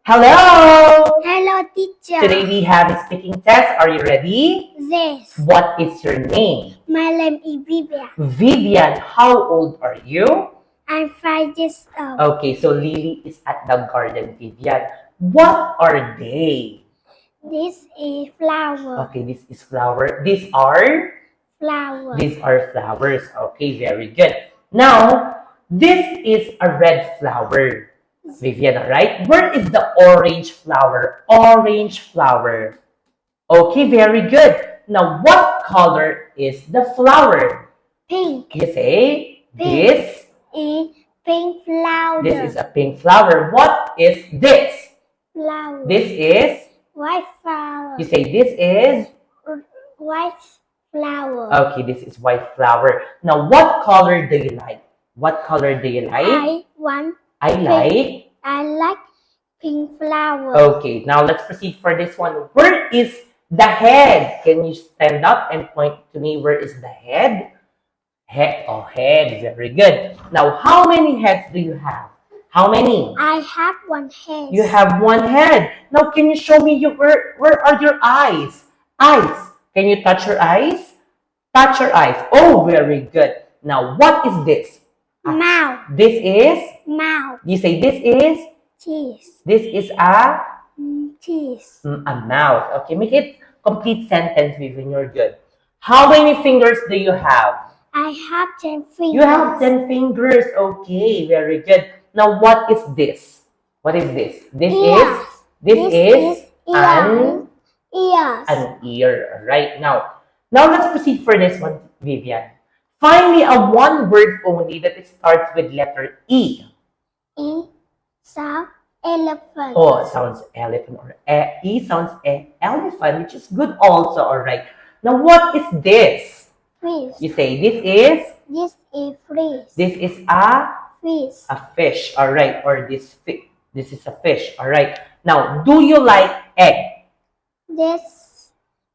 Hello! Hello, teacher. Today we have a speaking test. Are you ready? Yes. What is your name? My name is Vivian. Vivian, how old are you? I'm 5 years old. Okay, so Lily is at the garden, Vivian. What are they? This is flower. Okay, this is flower. These are flowers. Okay, very good. Now, this is a red flower. Vivian, right? Where is the orange flower? Orange flower. Okay, very good. Now, what color is the flower? Pink. You say, this is pink flower. This is a pink flower. What is this? Flower. This is, White flower. you say, this is, White flower. okay, this is white flower. Now, what color do you like? What color do you like? I like pink flower. Okay, now let's proceed for this one. Where is the head? Can you stand up and point to me? Where is the head? Head. Very good. Now, how many heads do you have? How many? I have one head. You have one head. Now, can you show me where are your eyes? Eyes. Can you touch your eyes? Touch your eyes. Oh, very good. Now, what is this? Mouth. This is? Mouth. You say this is? Cheese. This is a? Cheese. A mouth. Okay, make it complete sentence, Vivian. You're good. How many fingers do you have? I have 10 fingers. You have 10 fingers. Okay, very good. Now, what is this? What is this? This is an ear. Right now. Now, let's proceed for this one, Vivian. Find me a one word only that it starts with letter E. E sounds elephant. Oh, it sounds elephant. Or E sounds elephant, which is good also. All right. Now, what is this? Fish. You say this is? This is fish. This is a? Fish. A fish. All right. Or this is a fish. All right. Now, do you like egg? Yes,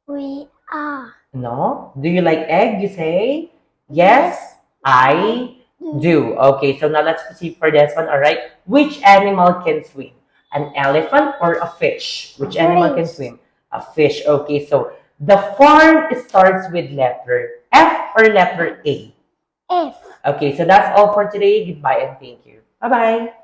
we are. No? Do you like egg? You say? Yes, I do. Okay, so now let's proceed for this one. All right. Which animal can swim? An elephant or a fish? Which animal can swim? A fish. Okay, so the farm starts with letter F or letter A? F. Okay, so that's all for today. Goodbye and thank you. Bye-bye.